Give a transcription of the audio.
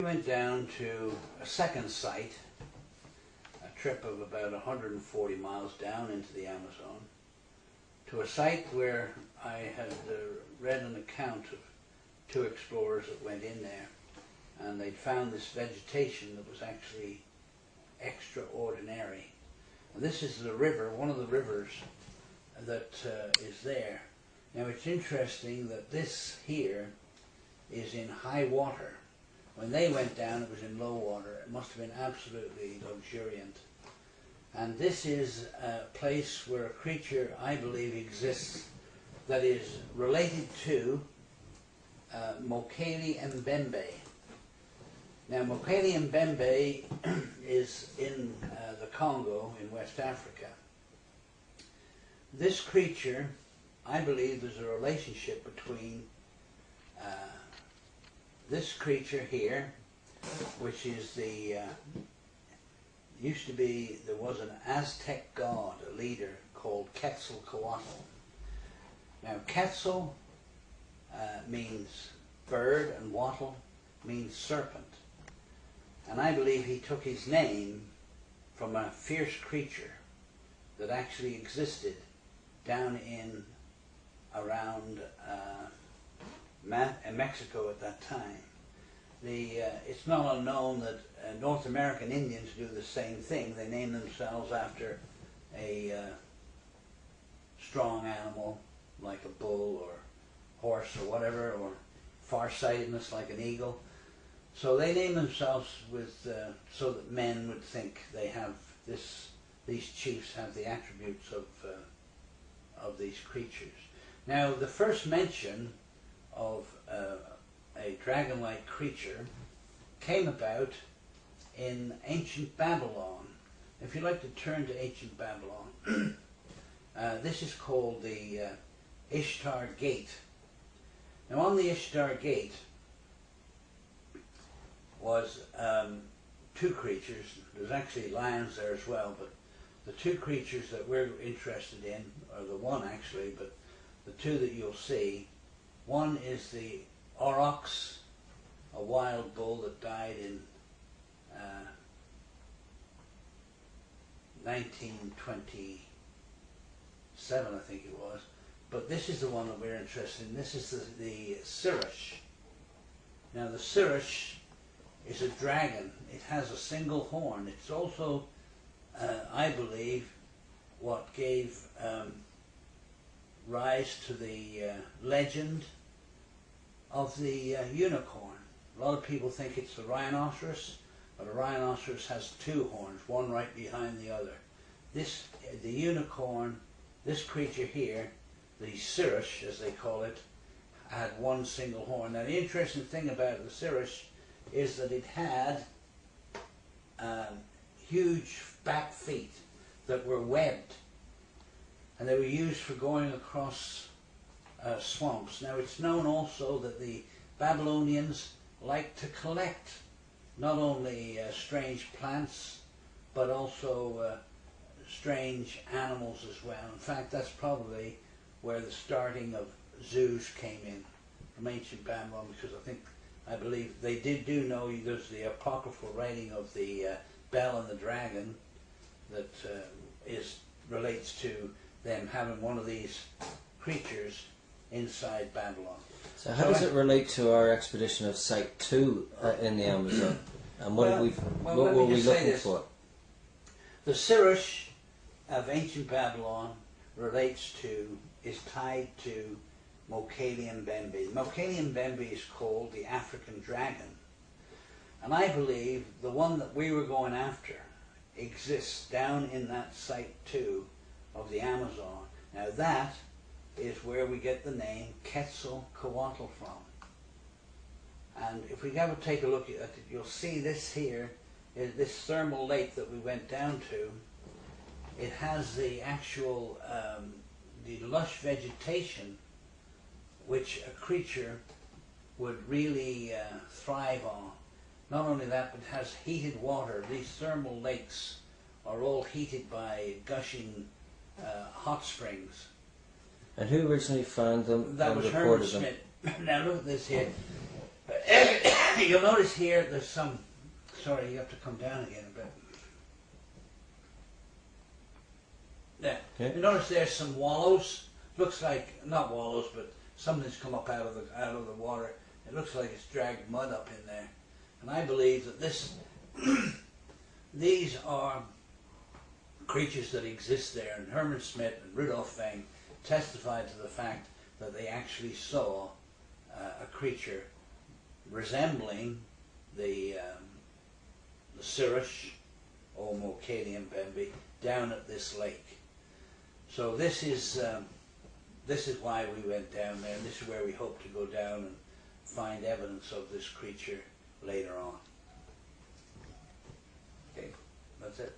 We went down to a second site, a trip of about 140 miles down into the Amazon, to a site where I had read an account of two explorers that went in there, and they'd found this vegetation that was actually extraordinary. And this is the river, one of the rivers that is there. Now it's interesting that this here is in high water. When they went down, it was in low water. It must have been absolutely luxuriant. And this is a place where a creature, I believe, exists that is related to Mokele mbembe. Now, Mokele mbembe is in the Congo in West Africa. This creature, I believe there's a relationship between this creature here, which is the, used to be, there was an Aztec god, a leader called Quetzalcoatl. Now Quetzal means bird and wattle means serpent. And I believe he took his name from a fierce creature that actually existed down in around Mexico at that time. It's not unknown that North American Indians do the same thing. They name themselves after a strong animal like a bull or horse or whatever, or farsightedness like an eagle. So they name themselves with so that men would think they have this. These chiefs have the attributes of these creatures. Now, the first mention of a dragon-like creature came about in ancient Babylon. If you'd like to turn to ancient Babylon, this is called the Ishtar Gate. Now, on the Ishtar Gate was two creatures. There's actually lions there as well, but the two creatures that we're interested in, or the one actually, but the two that you'll see, one is the aurochs, a wild bull that died in 1927, I think it was. But this is the one that we're interested in. This is the Sirish. Now the Sirish is a dragon. It has a single horn. It's also, I believe, what gave rise to the legend of the unicorn. A lot of people think it's the rhinoceros, but a rhinoceros has two horns, one right behind the other. The unicorn, this creature here, the Sirish, as they call it, had one single horn. Now the interesting thing about the Sirish is that it had huge back feet that were webbed, and they were used for going across swamps. Now it's known also that the Babylonians liked to collect not only strange plants, but also strange animals as well. In fact, that's probably where the starting of zoos came in, from ancient Babylon, because I believe they do know there's the apocryphal writing of the Bell and the Dragon that relates to them having one of these creatures inside Babylon. So how does it relate to our expedition of Site 2 in the Amazon? And what were we looking for? The Sirish of ancient Babylon is tied to Mokele mbembe. Mokele mbembe is called the African dragon. And I believe the one that we were going after exists down in that Site 2 of the Amazon. Now that is where we get the name Quetzalcoatl from. And if we ever take a look at it, you'll see this here, is this thermal lake that we went down to. It has the actual, the lush vegetation which a creature would really thrive on. Not only that, but it has heated water. These thermal lakes are all heated by gushing hot springs. And who originally found them that and was reported Herman them? Smith. Now look at this here. you'll notice here there's some, sorry, you have to come down again a bit. There. Okay. You notice there's some wallows. Looks like, not wallows, but something's come up out of the water. It looks like it's dragged mud up in there. And I believe that these are creatures that exist there. And Herman Smith and Rudolf Feng testified to the fact that they actually saw a creature resembling the Sirish or Mokele mbembe down at this lake. So this is why we went down there, and this is where we hope to go down and find evidence of this creature later on. Okay, that's it.